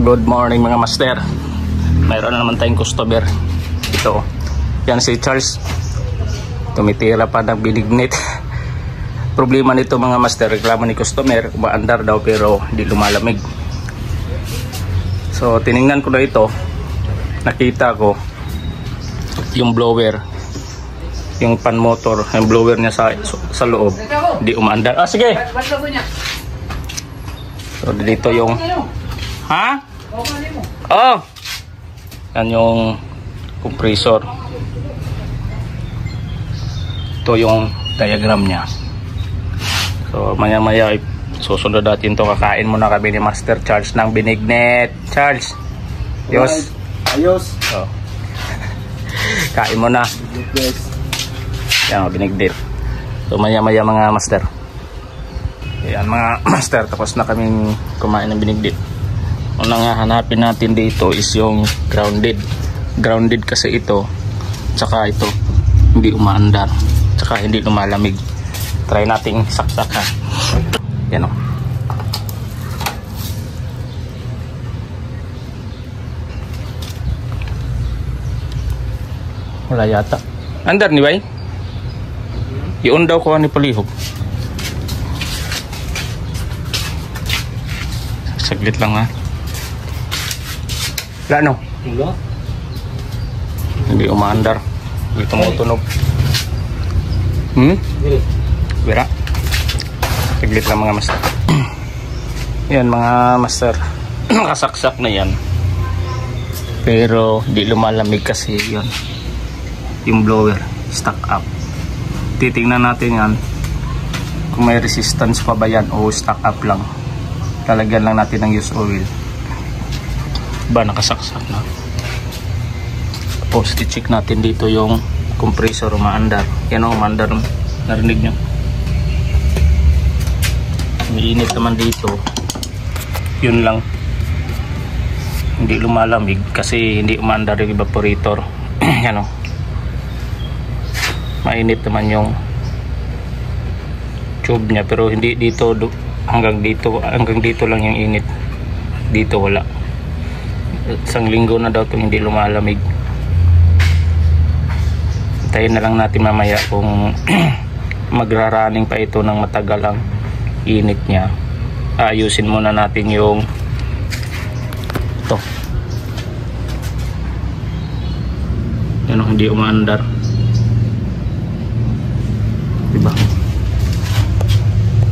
Good morning mga master. Mayroon na naman tayong customer. Ito. Yan si Charles. Tumitira pa ng binignit. Problema nito mga master, reklamo ni customer, umaandar daw pero di lumalamig. So tiningnan ko na ito. Nakita ko yung blower, yung pan motor, yung blower niya sa loob, di umaandar. Ah sige. So dito yung oh, yan yung compressor. Ito yung diagram niya. So maya maya susunod natin to. Kakain muna kami ni Master Charles ng binignet. Charles, ayos. Ayos. Oh. Kain muna. Yan, binignet. So maya maya mga master. Yan mga master, tapos na kaming kumain ng binignet. Unang hanapin natin dito is yung grounded. Grounded kasi ito, tsaka ito hindi umaandar, tsaka hindi lumalamig. Try nating saksak ha. Yan o. Wala yata. Andar ni bay? Iyon daw ko ni palihog. Saglit lang ha. Wala no? Hindi umaandar. Hindi tumutunog. Bira. Saglit lang mga master. Yan mga master. Nakasaksak na yan. Pero di lumalamig kasi yun. Yung blower stuck up. Titingnan natin yan kung may resistance pa ba yan o stuck up lang. Lalagyan lang natin ng used oil. Ba nakasaksak na. Tapos i-check natin dito yung compressor umaandar. Yan o, umaandar. Narinig nyo? May init naman dito. Yun lang, hindi lumalamig kasi hindi umaandar yung evaporator. Yan o, mainit naman yung tube nya, pero hindi dito, hanggang dito lang yung init. Dito wala. Isang linggo na daw itong hindi lumalamig. Tayo na lang natin mamaya kung magraraning pa ito ng matagal ang init nya. Ayusin muna natin yung ito. Yan o, hindi umaandar. Diba?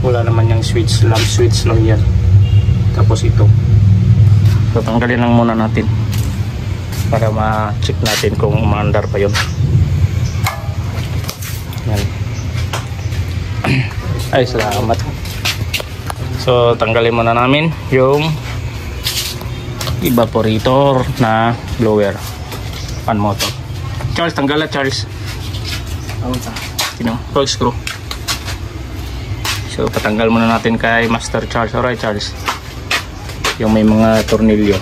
Wala naman yung switch, lamp switch lang yan. Tapos ito. So tanggalin lang muna natin para ma-check natin kung umaandar pa yun. Yan. Ay salamat. So tanggalin muna namin yung evaporator na blower pan motor. Charles, tanggal na Charles. Screw. So patanggal muna natin kay Master Charles. Alright Charles, yung may mga tornilyo.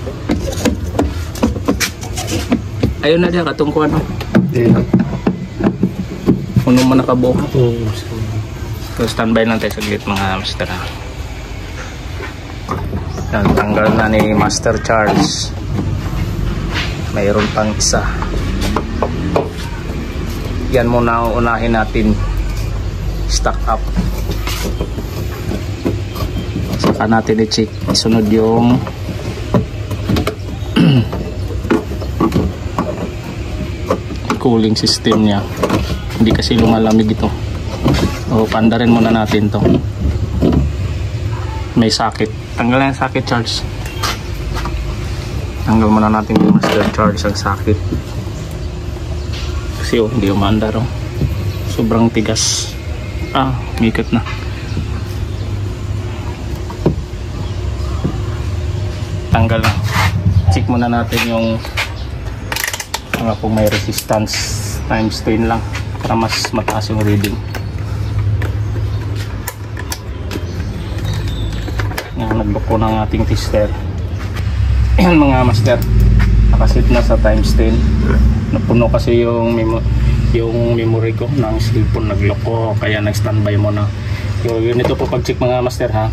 Ayun na diya katungkuan no? Puno mo nakabuo. So standby lang tayo saglit mga master. Yan, tanggal na ni Master Charles. Mayroon pang isa. Yan muna unahin natin. Stack up. Saka natin i-check. Isunod yung cooling system niya. Hindi kasi lumalamig ito. O pandarin muna natin to. May sakit. Tanggal na yung sakit Charles. Tanggal muna natin yung Master Charles ang sakit. Kasi oh, hindi umaandar oh. Sobrang tigas. Mikot na. Tanggal na. Check muna natin yung mga kung may resistance times 10 lang para mas mataas yung reading. Yan, nagloko ng ating tester. Yan mga master, nakasit na sa times 10. Napuno kasi yung memory ko ng cellphone, nagloko kaya nag-standby muna. So yun, ito po pag check mga master ha.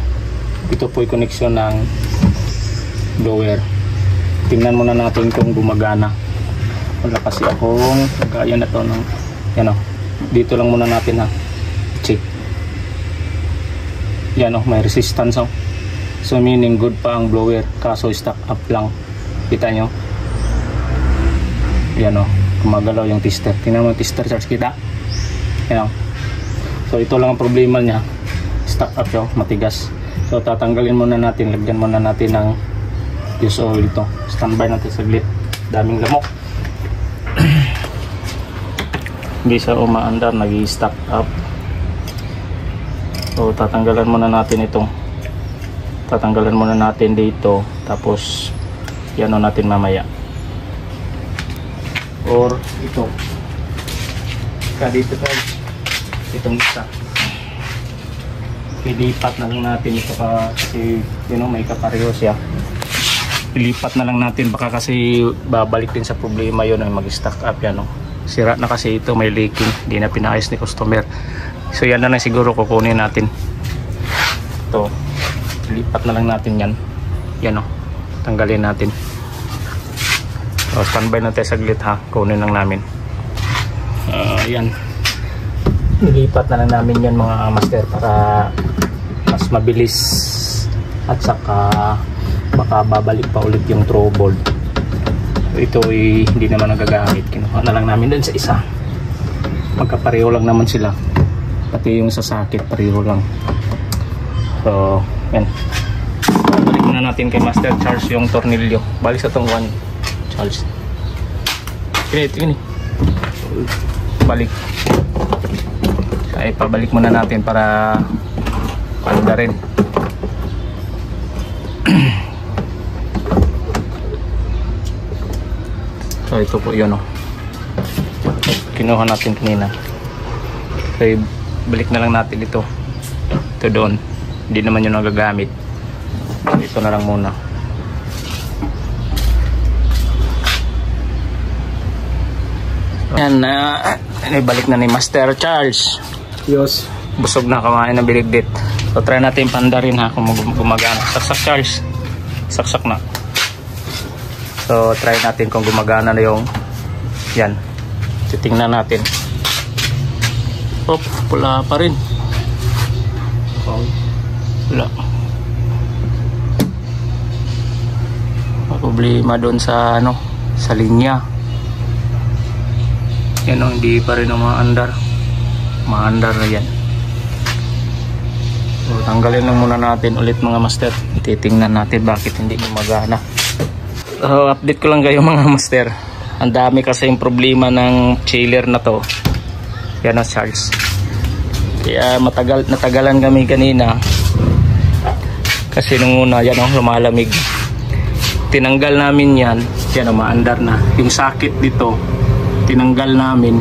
Ito po yung connection ng blower. tingnan muna natin kung gumagana. Wala kasi akong gaya na to ng yan o. Dito lang muna natin ha. Check. Yan o, may resistance o. So meaning good pa ang blower, kaso stock up lang. Kita nyo? Yan o, gumagalaw yung tester. Tingnan mo yung tester, Charles, kita? Yan o. So ito lang ang problema niya. Stock up siya, matigas. So tatanggalin muna natin, lagyan muna natin ng fuse oil ito. Standby natin saglit. Daming lamok. Hindi siya umaandar, nag-i-stock up. So tatanggalan muna natin ito. Tatanggalan muna natin dito. Tapos yan o natin mamaya. Or ito. Dito tayo. Itong isa. Ilipat na lang natin ito kasi may kapareho siya. Ilipat na lang natin baka kasi babalik din sa problema yun ay mag-stock up yan. No? Sira na kasi ito, may leaking, hindi na pinayos ni customer. So yan na lang siguro kukunin natin. Ito, ilipat na lang natin yan. Yan o, tanggalin natin. So standby natin saglit ha, kunin lang namin. Yan. Ilipat na lang namin yan mga master para mas mabilis at saka baka babalik pa ulit yung trouble. Ito ay hindi naman nagagamit, kinuha na lang namin dun sa isa. Magkapareho lang naman sila, pati yung sasakit pareho lang. So yan, balik na natin kay Master Charles yung tornilyo. Balik sa tong one Charles, gini balik. Ay pabalik muna natin para panda rin. So ito po yun o. Kinuha natin kanina. So balik na lang natin ito. Ito doon. Hindi naman yun nagagamit. Ito na lang muna. Yan na. Balik na ni Master Charles. Yes. Busog na kumain ng biligdit. So try natin panda rin ha kung gumagana. Saksak Charles. Saksak na. So try natin kung gumagana na yung yan. Titingnan natin. Oh, pula pa rin. Wala. Problema doon sa ano, sa linya. Yan o, hindi pa rin umaandar. Maandar na yan. So tanggalin lang muna natin ulit mga master. Titingnan natin bakit hindi gumagana. So update ko lang kayo mga master. Ang dami kasi yung problema ng chiller na to. Yan o Charles. Kaya natagalan kami kanina. Kasi nung una yan o, lumalamig. Tinanggal namin yan. Yan o, maandar na. Yung sakit dito tinanggal namin,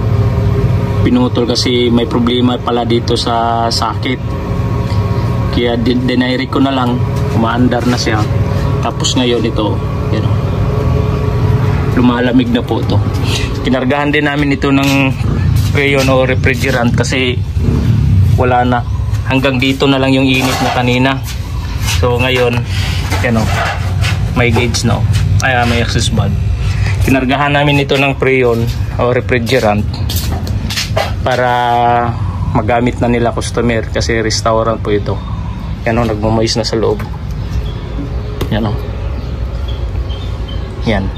pinutol kasi may problema pala dito sa sakit. Kaya dinairik ko na lang, umaandar na siya. Tapos ngayon ito, yan, lumalamig na po ito. Kinargahan din namin ito ng rayon o refrigerant kasi wala na, hanggang dito na lang yung init na kanina. So ngayon yan o, may gauge na o, may access valve. Kinargahan namin ito ng freon o refrigerant para magamit na nila customer kasi restaurant po ito. Yan o, nagmamoist na sa loob. Yan o. Yan.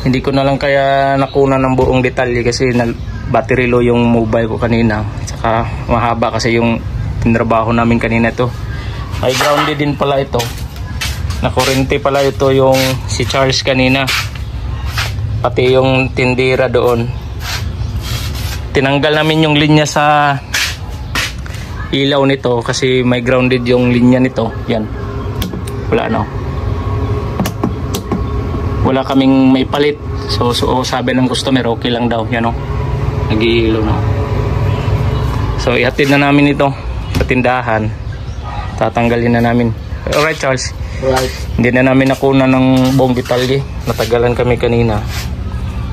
Hindi ko na lang kaya nakuna ng buong detalye kasi battery low yung mobile ko kanina. Tsaka mahaba kasi yung tinrabaho namin kanina ito. May grounded din pala ito. Nakurente pala ito yung si Charles kanina. Pati yung tindira doon. Tinanggal namin yung linya sa ilaw nito kasi may grounded yung linya nito. Yan. Wala no. Wala kaming may palit. So sabi ng customer okay lang daw. Yan o. Nag-iilaw na. So ihatid na namin ito sa tindahan. Tatanggalin na namin. Alright Charles. Right. Hindi na namin nakuna ng buong detalye. Natagalan kami kanina.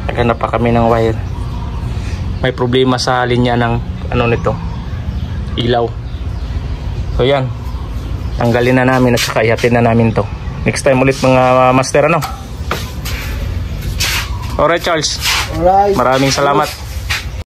Naghanap pa kami ng wire. May problema sa linya ng ano nito, ilaw. So yan, tanggalin na namin at saka ihatid na namin to. Next time ulit mga master, ano? Alright, Charles. Alright. Maraming salamat.